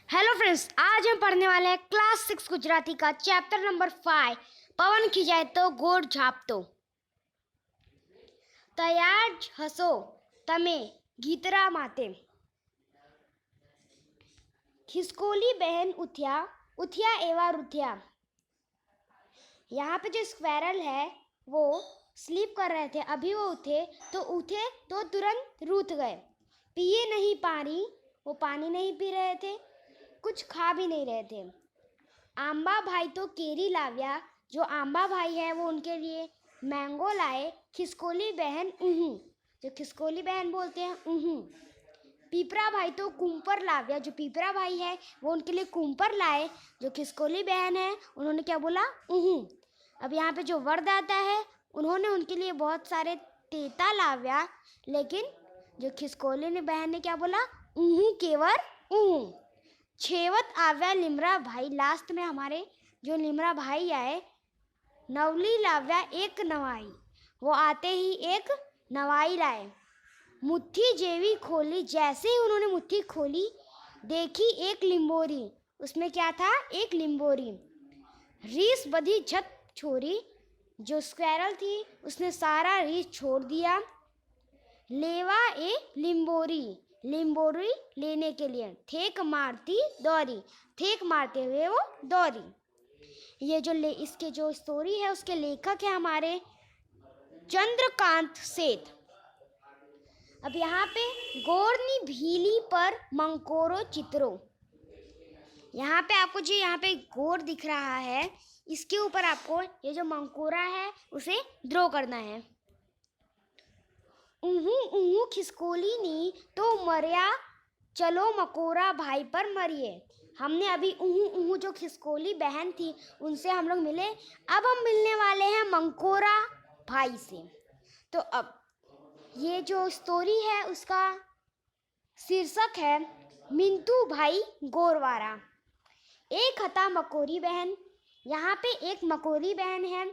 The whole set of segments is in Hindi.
हेलो फ्रेंड्स, आज हम पढ़ने वाले हैं क्लास 6 गुजराती का चैप्टर नंबर 5 पवन खिंचाए तो गोड़ झापतो। तैयार हसो तमे गीतरा माते, खिसकोली बहन उठ्या उठ्या एवा रुठ्या। यहाँ पे जो स्क्वेरल है वो स्लीप कर रहे थे, अभी वो उठे तो तुरंत रूठ गए। पिए नहीं पानी, वो पानी नहीं पी रहे थे, कुछ खा भी नहीं रहे थे। आंबा भाई तो केरी लाव्या, जो आंबा भाई है वो उनके लिए मैंगो लाए। खिसकोली बहन उहू, जो खिसकोली बहन बोलते हैं उहू। पीपरा भाई तो कुंपर लाव्या, जो पीपरा भाई है वो उनके लिए कुंपर लाए। जो खिसकोली बहन है उन्होंने क्या बोला, उहू। अब यहाँ पे जो वर्ड आता है, उन्होंने उनके लिए बहुत सारे तेता लाव्या, लेकिन जो खिसकोली ने बहन ने क्या बोला, उहू केवर उहू। छेवत आव्या लिमरा भाई, लास्ट में हमारे जो लिमरा भाई आए। नवली लाव्या एक नवाई, वो आते ही एक नवाई लाए। मुट्ठी जेवी खोली, जैसे ही उन्होंने मुट्ठी खोली देखी एक लिम्बोरी, उसमें क्या था, एक लिम्बोरी। रीस बधी झट छोरी, जो स्क्वेरल थी उसने सारा रीस छोड़ दिया। लेवा ए लिम्बोरी, लिम्बोरी लेने के लिए। ठेक मारती दौरी, ठेक मारते हुए वो दौरी। ये जो इसके जो स्टोरी है उसके लेखक है हमारे चंद्रकांत सेठ। अब यहाँ पे गोरनी भीली पर मंकोरो चित्रो, यहाँ पे आपको जो यहाँ पे गोर दिख रहा है, इसके ऊपर आपको ये जो मंकोरा है उसे ड्रॉ करना है। उहू उहू खिसकोली नी तो मरिया, चलो मकोरा भाई पर मरिए। हमने अभी उहू उहू जो खिसकोली बहन थी उनसे हम लोग मिले, अब हम मिलने वाले हैं मंकोरा भाई से। तो अब ये जो स्टोरी है उसका शीर्षक है मिंटू भाई गोरवारा। एक हता मकोरी बहन, यहाँ पे एक मकोरी बहन है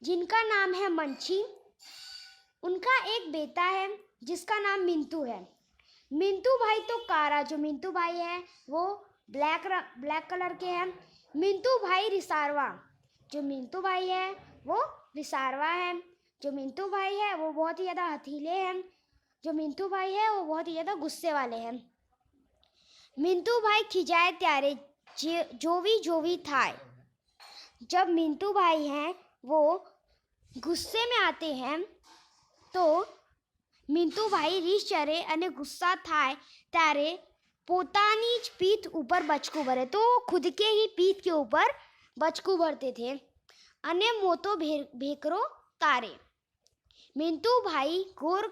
जिनका नाम है मंची। उनका एक बेटा है जिसका नाम मिंटू है। मिंटू भाई तो कारा, जो मिंटू भाई है वो ब्लैक कलर के हैं। मिंटू भाई रिसारवा, जो मिंटू भाई है वो रिसारवा है। जो मिंटू भाई है वो बहुत ही ज़्यादा हथीले हैं। जो मिंटू भाई है वो बहुत ही ज़्यादा गुस्से वाले हैं। मिंटू भाई खिजाए त्यारे जोवी जोवी थाय, जब मिंटू भाई हैं वो गुस्से में आते हैं तो मिंटू भाई રીસ ચરે અને ગુસ્સા થાય ત્યારે પોતાની જ પીઠ ऊपर बचकू भरे, तो खुद के ही पीठ के ऊपर बचकू भरते थे। अने मोतो भेकरो तारे, मिंटू भाई गोर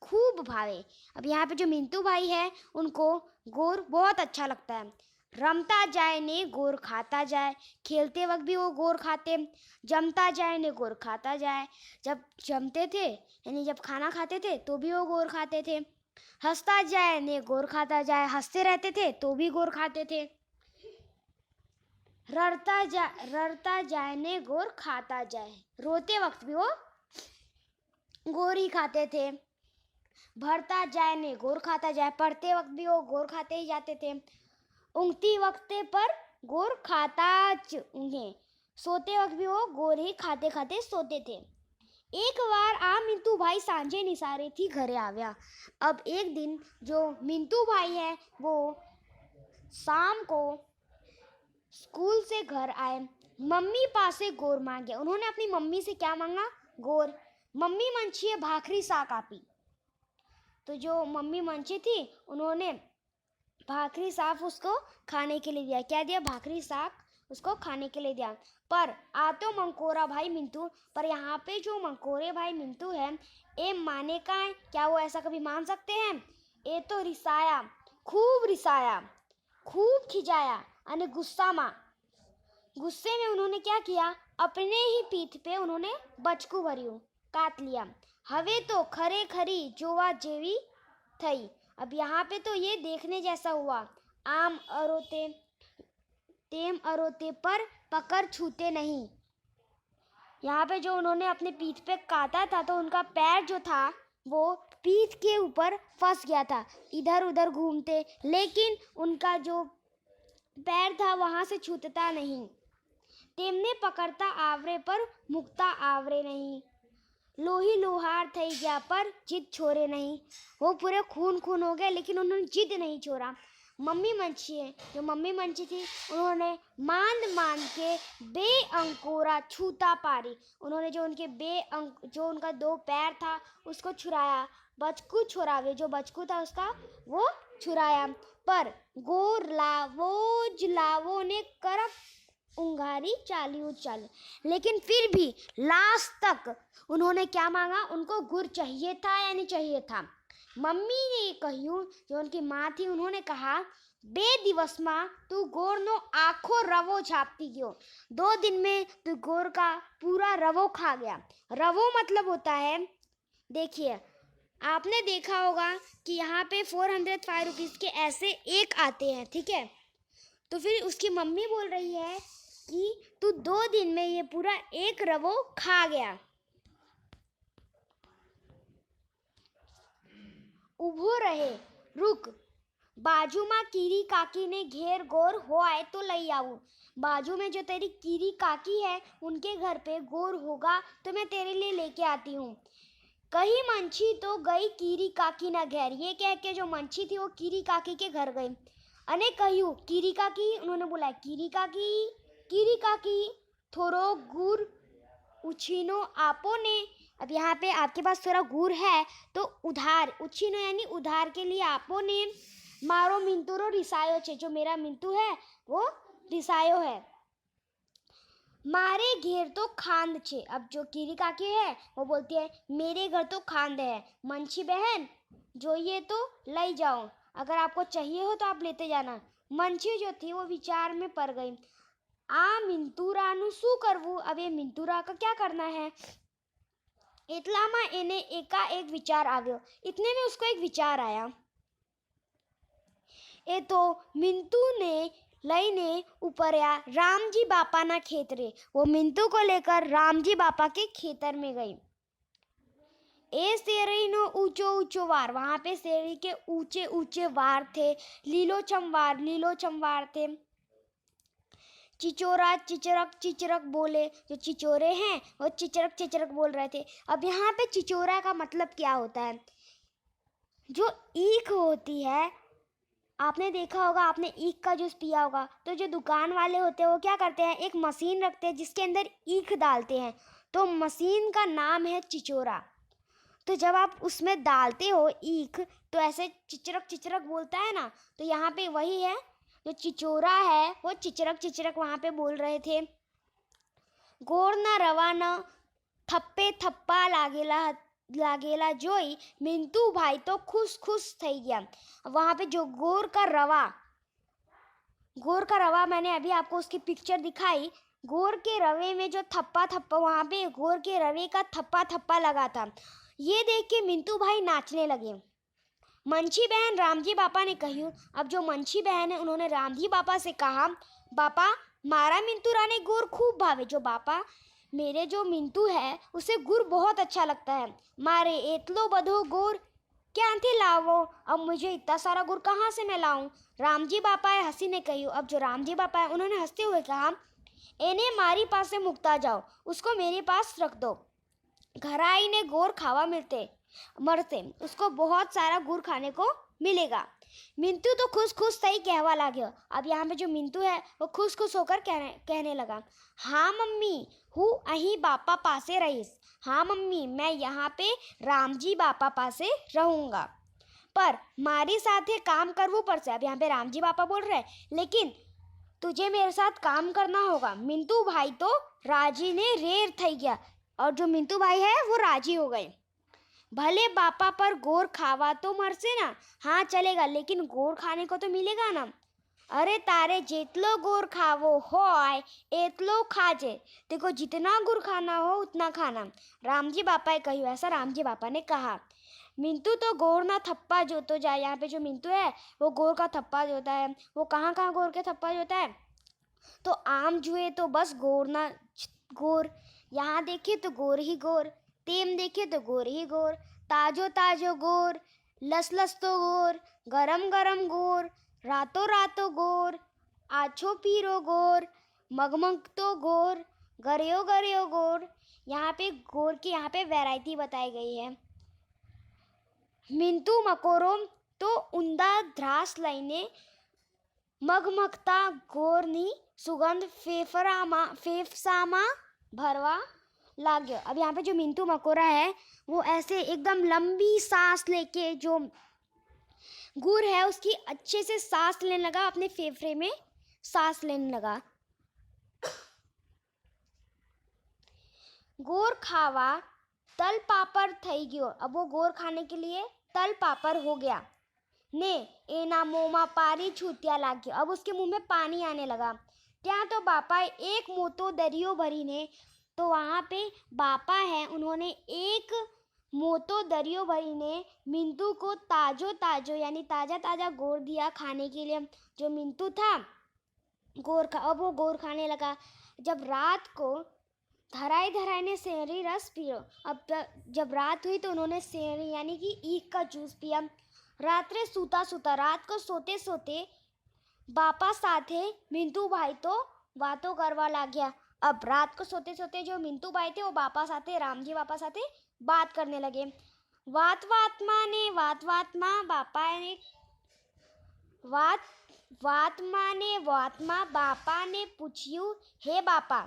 खूब भावे। अब यहाँ पे जो मिंटू भाई है उनको गोर बहुत अच्छा लगता है। रमता जाए ने गोर खाता जाए, खेलते वक्त भी वो गोर खाते। जमता जाए ने गोर खाता जाए, जब जमते थे यानी जब खाना खाते थे तो भी वो गोर खाते थे। हंसता जाए ने गोर खाता जाए, हंसते रहते थे तो भी गोर खाते थे। रड़ता जाए ने गोर खाता जाए, रोते वक्त भी वो गोर ही खाते थे। भरता जाए ने गोर खाता जाए, पढ़ते वक्त भी वो गोर खाते ही जाते थे। ऊँगती वक्ते पर गोर खाता ऊँघे, सोते वक्त भी वो गोर ही खाते खाते सोते थे। एक बार आ मिंटू भाई सांझे निसारे थी घरे आव्या। अब एक दिन जो मिंटू भाई है वो शाम को स्कूल से घर आए, मम्मी पासे गोर मांगे। उन्होंने अपनी मम्मी से क्या मांगा, गोर। मम्मी मंछिए भाखरी साक आपी, तो जो मम्मी मंची थी उन्होंने भाखरी साफ उसको खाने के लिए दिया। क्या दिया, भाखरी साग उसको खाने के लिए दिया। पर आ तो मंकोरा भाई मिंटू, पर यहाँ पे जो मंकोरे भाई मिंटू है ए माने का है, क्या वो ऐसा कभी मान सकते हैं। ए तो रिसाया, खूब खिजाया अने गुस्से में उन्होंने क्या किया, अपने ही पीठ पे उन्होंने बचकू भर्યું, काट लिया। हवे तो खरे खरी जोवा जेवी थई। अब यहाँ पे तो ये देखने जैसा हुआ, आम अरोते तेम अरोते पर पकड़ छूते नहीं। यहाँ पे जो उन्होंने अपने पीठ पे काटा था तो उनका पैर जो था वो पीठ के ऊपर फंस गया था, इधर उधर घूमते, लेकिन उनका जो पैर था वहाँ से छूटता नहीं, તેમને પકડતા આવરે પર મૂકતા આવરે नहीं, लोही लोहार થઈ ગયા पर जिद छोड़े नहीं। वो पूरे खून खून हो गए लेकिन उन्होंने जिद नहीं छोड़ा। मम्मी मंची है, जो मम्मी मंची थी, उन्होंने मांद मांद के बेअंकोरा छूता पारी, उन्होंने जो उनका 2 पैर था उसको छुराया, बचकू छुरावे, जो बचकू था उसका वो छुराया, पर गोर लावो ने करप उंगारी चालियो चाल, लेकिन फिर भी लास्ट तक उन्होंने क्या मांगा, उनको गुर चाहिए था या नहीं चाहिए था। मम्मी ने કહ્યું, जो उनकी माँ थी, उन्होंने कहा 2 દિવસમાં तू गोरनो आखो रवो छापती गयो, 2 दिन में तू गोर का पूरा रवो खा गया। रवो मतलब होता है, देखिए आपने देखा होगा कि यहाँ पे 405 रुपीज़ के ऐसे एक आते हैं, ठीक है। तो फिर उसकी मम्मी बोल रही है कि तू 2 दिन में ये पूरा एक रवो खा गया। ઊભો રહે, रुक, बाजूમાં कीरी काकी ने घेर गोर हो आए तो लई आऊं, बाजू में जो तेरी कीरी काकी है उनके घर पे गोर होगा तो मैं तेरे लिए लेके आती हूँ। कहीं मंछी तो गई कीरी काकी ना घेर, ये कह के जो मंछी थी वो कीरी काकी के घर गई। अने कहूँ कीरी काकी, उन्होंने बोला कीरी काकी थोड़ो गुड़ उछीनो आपो ने। अब यहाँ पे आपके पास थोड़ा गुड़ है तो उधार, उछीनो यानी उधार के लिए आपो ने। मारो मिंतुरो रिसायो छे, जो मेरा मिंतू है वो रिसायो है। मारे घेर तो खांद छे, अब जो कीरी काकी है वो बोलती है मेरे घर तो खांद है, मंछी बहन जो ये तो लई जाओ, अगर आपको चाहिए हो तो आप लेते जाना। मंछी जो थी वो विचार में पड़ गई, आ मिंतुरानु शू करवू, अब ये मिंतुरा का क्या करना है। એટલામાં એને એકાએક વિચાર આવ્યો, इतने में उसको एक विचार आया। એ તો મિંતુ ने લઈને ઉપર્યા रामजी बापा ना खेतरे, वो मिंतू को लेकर रामजी बापा के खेतर में गई। ए शेरई नो ऊंचो ऊंचो वार, वहां पे शेरई के ऊंचे ऊंचे वार थे, लीलोछम वार थे। चिचोरा चिचरक बोले, जो चिचोरे हैं वो चिचरक बोल रहे थे। अब यहाँ पे चिचोरा का मतलब क्या होता है, जो ईख होती है, आपने देखा होगा, आपने ईख का जूस पिया होगा, तो जो दुकान वाले होते हैं वो क्या करते हैं, एक मशीन रखते हैं जिसके अंदर ईख डालते हैं, तो मशीन का नाम है चिचोरा। तो जब आप उसमें डालते हो ईख तो ऐसे चिचरक बोलता है ना, तो यहाँ पे वही है, जो चिचोरा है वो चिचरक वहाँ पे बोल रहे थे। गोरना रवाना थप्पे थप्पा लागेला जोई मिंटू भाई तो खुश થઈ गया। वहाँ पे जो गोर का रवा मैंने अभी आपको उसकी पिक्चर दिखाई, गोर के रवे में जो थप्पा वहाँ पे गोर के रवे का थप्पा लगा था, ये देख के मिंटू भाई नाचने लगे। मंछी बहन रामजी बापा ने कहूँ, अब जो मंछी बहन है उन्होंने रामजी बापा से कहा, बापा मारा मिंटूरा ने गुड़ खूब भावे, जो बापा मेरे जो मिंटू है उसे गुड़ बहुत अच्छा लगता है, मारे एतलो बधो गुड़ क्यांथी लावो, अब मुझे इतना सारा गुड़ कहाँ से मैं लाऊं। रामजी बापा हंसी ने कहूँ, अब जो रामजी बापा है उन्होंने हंसते हुए कहा, एने मारी पास से मुक्ता जाओ, उसको मेरे पास रख दो, घराई ने गोर खावा मरते, उसको बहुत सारा गुड़ खाने को मिलेगा। मिंटू तो खुश થઈ कहवा लाग्यो। अब यहाँ पे जो मिंटू है वो खुश होकर कहने लगा, हाँ मम्मी हूँ अही बापा पासे रहीश, हाँ मम्मी मैं यहाँ पे रामजी बापा पासे रहूँगा, पर मारी साथे काम करवू पड़से। अब यहाँ पे रामजी बापा बोल रहे लेकिन तुझे मेरे साथ काम करना होगा। मिंटू भाई तो राजी ने रेर થઈ गया, और जो मिंटू भाई है वो राजी हो गए। भले बापा पर गोर खावा तो मरसे ना, हाँ चलेगा, लेकिन गोर खाने को तो मिलेगा ना। अरे तारे जेतलो गोर खावो होय एतलो खाजे, देखो जितना गुड़ खाना हो उतना खाना, रामजी बापा ने कही। ऐसा रामजी बापा ने कहा। मिंटू तो गोर ना थप्पा जोतो जाए, यहाँ पे जो मिंटू है वो गोर का थप्पा जोता है। वो कहाँ गोर के थप्पा जोता है, तो आम जुए तो बस गोर ना गोर, यहाँ देखे तो गोर ही गोर, तेम देखे तो गोर ही गोर, ताजो गोर, लस तो गोर, गरम गोर, रातों गोर, पाछो पीरो गोर, मगमग तो गोर, गर्यो गर्यो गोर। यहाँ पे गोर की यहाँ पे वैरायटी बताई गई है। मिंतु मकोरो तो उंदा द्रास लईने मगमगता गोરની सुगंध फेफसाમાં भरवा लाग्यो। अब यहाँ पे जो मिंटू मकोरा है वो ऐसे एकदम लंबी सांस लेके जो गुर है उसकी अच्छे से सांस लेने लगा, अपने फेफड़े में सांस लेने लगा। गोर खावा तल पापड़ થઈ ગયો। अब वो गोर खाने के लिए तल पापड़ हो गया। ने एना मोमा पारी छूतिया लाग्यो। अब उसके मुंह में पानी आने लगा। ત્યાં तो बापा एक मोटो दरियो भरीने, तो वहाँ पे बापा है उन्होंने एक मोटो दरियो भरीने मिंटू को ताजो ताजो यानी ताजा ताजा गोर दिया खाने के लिए। जो मिंटू था अब वो गोर खाने लगा। जब रात को धराई धराई ने सेहरी रस पियो। अब जब रात हुई तो उन्होंने सेहरी यानी कि ईख का जूस पिया। रात्रे सूता सूता रात को सोते सोते बापा साथे मिंटू भाई तो वातो करवा लग गया। अब रात को सोते सोते जो मिंटू भाई थे वो बापा साथे रामजी बापा साथे बात करने लगे। वात वात माँ बापा ने पूछ्यू, हे बापा।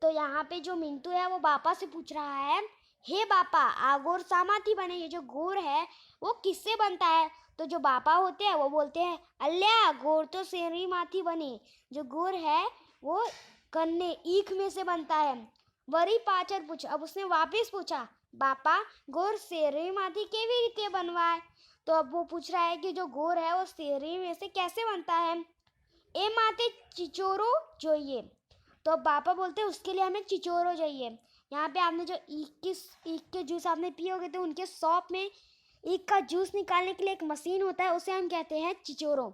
तो यहाँ पे जो मिंटू है वो बापा से पूछ रहा है, हे बापा आगोर सामाथी बने, ये जो गोर है वो किससे बनता है। तो जो बापा होते हैं वो बोलते हैं, अल्ल्या गोर तो सेरी माथी बने। जो गोर है वो कन्ने ईख में से बनता है। वरी पाचर पूछ, अब उसने वापस पूछा, बापा गोर सेरी माथी केवी रीते बनवाए। तो अब वो पूछ रहा है कि जो गोर है वो सेरी में से कैसे बनता है। ए माते चिचोरो जोइए। तो अब बापा बोलते हैं उसके लिए हमें चिचोरो चाहिए। यहाँ पे आपने जो ईख के जूस आपने पिए होगे तो उनके शॉप में ईख का जूस निकालने के लिए एक मशीन होता है, उसे हम कहते हैं चिचोरो।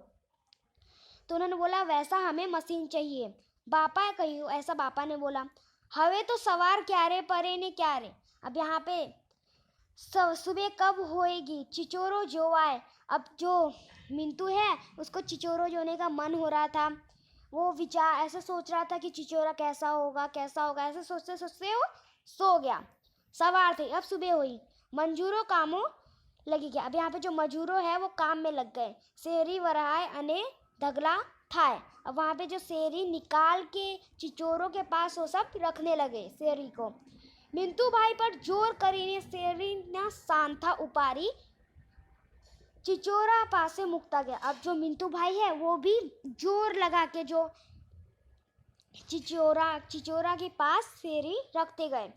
तो उन्होंने बोला वैसा हमें मशीन चाहिए। बापा कहियो ऐसा बापा ने बोला। हवे तो सवार क्यारे परे ने क्यारे। अब यहाँ पे सुबह कब होएगी, चिचोरो जो आए। अब जो मिंटू है उसको चिचोरो जोने का मन हो रहा था। वो विचार ऐसे सोच रहा था कि चिचोरा कैसा होगा ऐसे सोचते सोचते वो सो गया। सवार थे, अब सुबह हुई। मंजूरो कामो लगी गया। अब यहाँ पे जो मजूरो है वो काम में लग गए। शेरी वराय अने धगला थाए। अब वहाँ पे जो शेरी निकाल के चिचोरो के पास वो सब रखने लगे शेरी को। मिंटू भाई पर जोर करीने शेरी ना सांथा उपारी चिचोरा पासे मुक्ता गया। अब जो मिंटू भाई है वो भी जोर लगा के जो चिचोरा के पास शेरी रखते गए।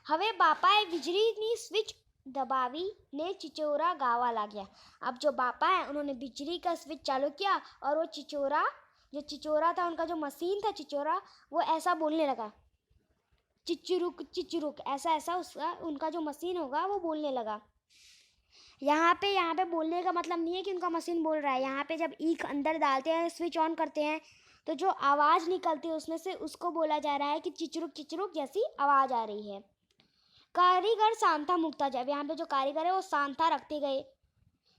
हवे बापाए बिजली स्विच दबावी ने चिचोरा गावा लग गया। अब जो बापा है उन्होंने बिजली का स्विच चालू किया और वो चिचोरा था उनका जो मशीन था चिचोरा वो ऐसा बोलने लगा, चिचुरुक चिचुरुक ऐसा उसका उनका जो मशीन होगा वो बोलने लगा। यहाँ पे बोलने का मतलब नहीं है कि उनका मशीन बोल रहा है। यहाँ पे जब ईख अंदर डालते हैं स्विच ऑन करते हैं तो जो आवाज़ निकलती है उसमें से उसको बोला जा रहा है कि चिचुरुक चिचुरुक जैसी आवाज़ आ रही है। कारीगर सांता मुक्ता। जब यहाँ पे जो कारीगर है वो सांता रखते गए।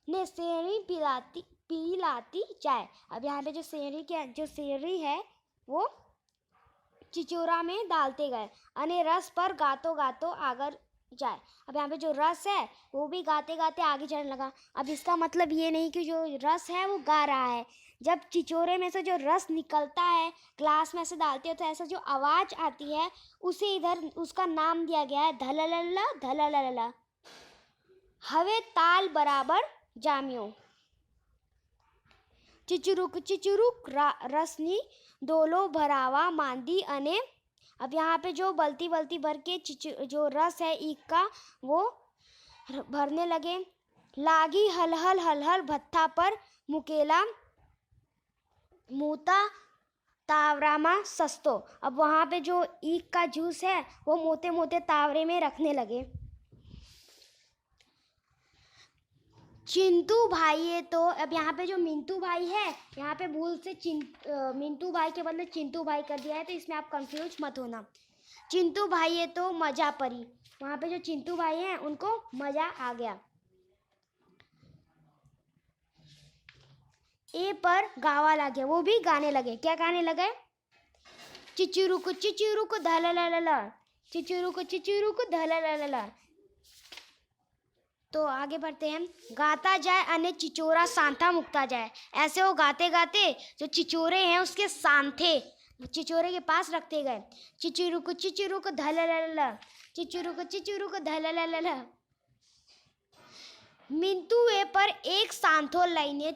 ने सेरी पिलाती जाए। अब यहाँ पे जो सेरी है वो चिचोरा में डालते गए। अने रस पर गातो गातो आगर जाए। अब यहाँ पे जो रस है वो भी गाते गाते आगे चढ़ने लगा। अब इसका मतलब ये नहीं कि जो रस है वो गा रहा है। जब चिचोरे में से जो रस निकलता है ग्लास में से डालते हो तो ऐसा जो आवाज़ आती है उसे इधर उसका नाम दिया गया है धललला धललला। हवे ताल बराबर जामियो। चिचुरुक चिचुरुक रसनी डोलो भरावा मांदी अने। अब यहाँ पे जो बल्टी भर के जो रस है ईख का वो भरने लगे। लागी हलहल हलहल भत्था पर मुकेला मूता तावरामा सस्तो। अब वहाँ पे जो ईख का जूस है वो मोटे मोटे तावरे में रखने लगे। चिंटू भाई है तो अब यहाँ पे जो मिंटू भाई है यहाँ पे भूल से मिंटू भाई के बदले चिंटू भाई कर दिया है, तो इसमें आप कंफ्यूज मत होना। चिंटू भाई है तो मजा पड़ी। वहाँ पे जो चिंटू भाई हैं उनको मजा आ गया। ए पर गावा लगे, वो भी गाने लगे। क्या गाने लगे? चिचुरुक चिचुरुक धलललला, चिचुरुक धलललला। तो आगे बढ़ते हैं। गाता जाए अने चिचोरा सांथा मुक्ता जाए। ऐसे वो गाते गाते जो चिचोरे हैं उसके सांथे चिचोरे के पास रखते गए। चिचुरुक धलललला, चिचुरुक धलललला। मिंतु ए पर एक सांथो लाइने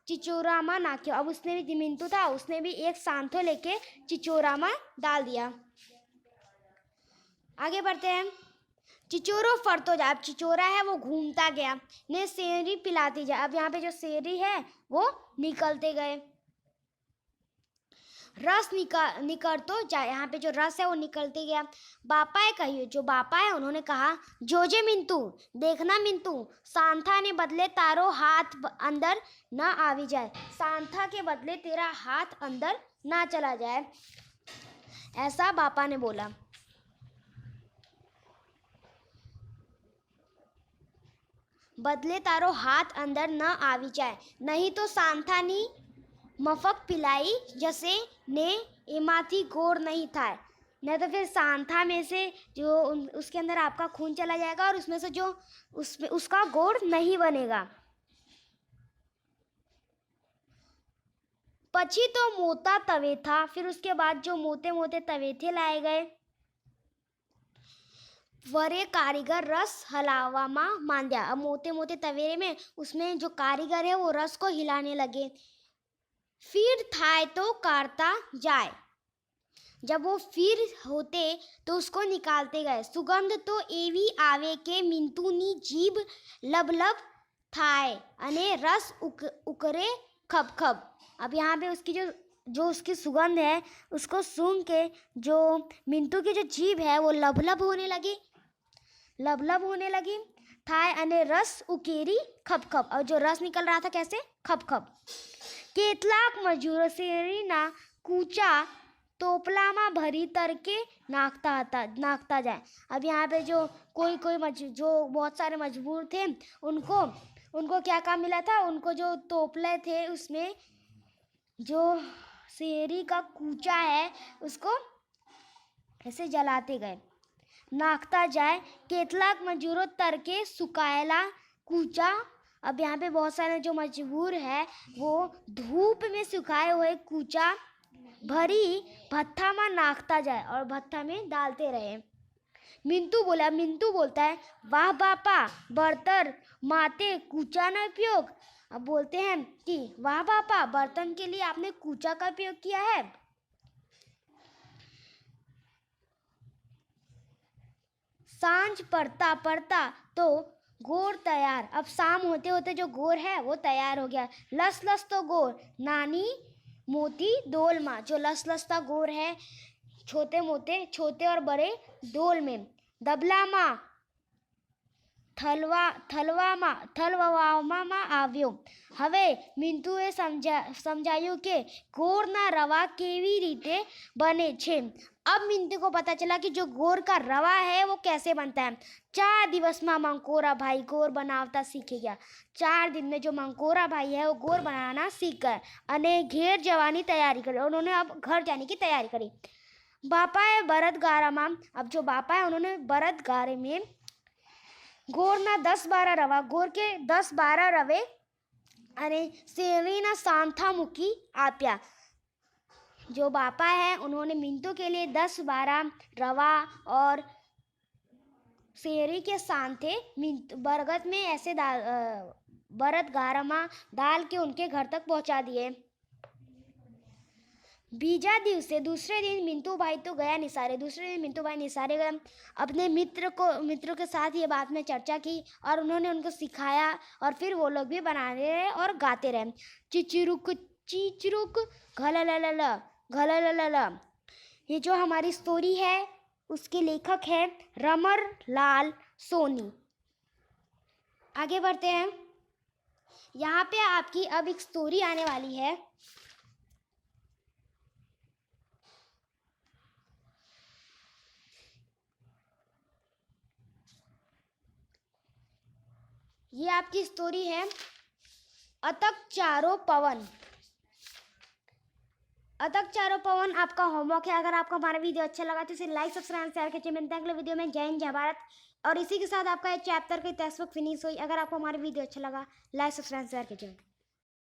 चिचोरा में नाख्यो। अब उसने भी, मिंतु था, उसने भी एक सांथो लेके चिचोरा में डाल दिया। आगे बढ़ते हैं। चिचोरो फरतो जाए। अब चिचोरा है वो घूमता गया, ने शेरी पिलाती जाए। अब यहाँ पे जो शेरी है वो निकलते गए। रस निकल तो जाए। यहाँ पे जो रस है वो निकलते गया। बापा कहियो, जो बापा है उन्होंने कहा, जोजे मिंतु, देखना मिंतु, सांथा ने बदले तारो हाथ अंदर ना आवी जाए। सांथा के बदले तेरा हाथ अंदर ना चला जाए, ऐसा बापा ने बोला। बदले तारो हाथ अंदर न आवी जाए, नहीं तो सांथा नी मफक पिलाई जैसे ने एमाथी गोर नहीं था। नहीं तो फिर सांथा में से जो उसके अंदर आपका खून चला जाएगा और उसमें से जो उसका गोर नहीं बनेगा। पची तो मोता तवे था। फिर उसके बाद जो मोटे मोटे तवे थे लाए गए। वरे कारीगर रस हलावा मान दिया। अब मोटे मोटे तवेरे में उसमें जो कारीगर है वो रस को हिलाने लगे। फिर थाए तो काटता जाए। जब वो फिर होते तो उसको निकालते गए। सुगंध तो एवी आवे के मिंतुनी जीभ लब लब थाए अने रस उकरे खब खब। अब यहाँ पे उसकी जो उसकी सुगंध है उसको सूंघ के जो मिंतु की जो जीभ है वो लबलब होने लगी। थाए अने रस उकेरी खप खप। और जो रस निकल रहा था कैसे? खप खप। केतलाक मजूरो शेरीना कूचा तोपलाમાં भरी तरके नाखता जाए। अब यहाँ पे जो जो बहुत सारे मजबूर थे उनको क्या काम मिला था? उनको जो तोपले थे उसमें जो शेरी का कूचा है उसको ऐसे जलाते गए। नाखता जाए। केतलाक मजूरो तरके सुकायला कूचा। अब यहाँ पे बहुत सारे जो मजबूर है वो धूप में सुखाए हुए कूचा भरी भत्था में नाखता जाए और भत्था में डालते रहे। मिंतु बोलता है, वाह बापा, बर्तन माते कूचा न उपयोग। अब बोलते हैं कि वाह बापा, बर्तन के लिए आपने कूचा का उपयोग किया है। सांझ पड़ता तो गोर तैयार। अब शाम होते होते जो गोर है वो तैयार हो गया। लस लस तो गोर नानी मोती डोल माँ। जो लस लसता गोर है छोटे और बड़े डोल में। दबला माँ થલવામાં આવ્યો। હવે મિન્ટુએ સમજાયું કે ગોળના રવા કેવી રીતે બને છે। अब मिंटू को पता चला कि जो गोर का रवा है वो कैसे बनता है। 4 दिवस में मंकोरा भाई गोर बनावता सीख गया। 4 दिन में जो मंकोरा भाई है वो गोर बनाना सीख गए अने घेर जवानी तैयारी करी। उन्होंने अब घर जाने की तैयारी करी। बापा है बरदगारा में। अब जो बापा है उन्होंने बरदगारे में गोरना 10-12 रवा, गोर के 10-12 रवे अरे शेरीना सांथा मुकी आप्या। जो बापा है उन्होंने मिंटू के लिए 10-12 रवा और शेरी के सांथे बरगद में ऐसे बरद गारमा डाल के उनके घर तक पहुंचा दिए। बीजा दिवसे दूसरे दिन मिंटू भाई तो गया निसारे। दूसरे दिन मिंटू भाई निसारे गए। अपने मित्रों के साथ ये बात में चर्चा की और उन्होंने उनको सिखाया और फिर वो लोग भी बनाने रहे और गाते रहे। चिचरुक चीचरुक घलललला घलललला। ये जो हमारी स्टोरी है उसके लेखक है रमर लाल सोनी। आगे बढ़ते हैं। यहाँ पे आपकी अब एक स्टोरी आने वाली है। ये आपकी स्टोरी है अतक चारों पवन। अतक चारों पवन आपका होमवर्क है। अगर आपको हमारा वीडियो अच्छा लगा तो इसे लाइक सब्सक्राइब शेयर कीजिए। मिलते हैं अगले वीडियो में। जय हिंद जय भारत। और इसी के साथ आपका ये चैप्टर की टेक्स्ट बुक फिनिश हुई। अगर आपको हमारा वीडियो अच्छा लगा लाइक सब्सक्राइब शेयर कीजिए।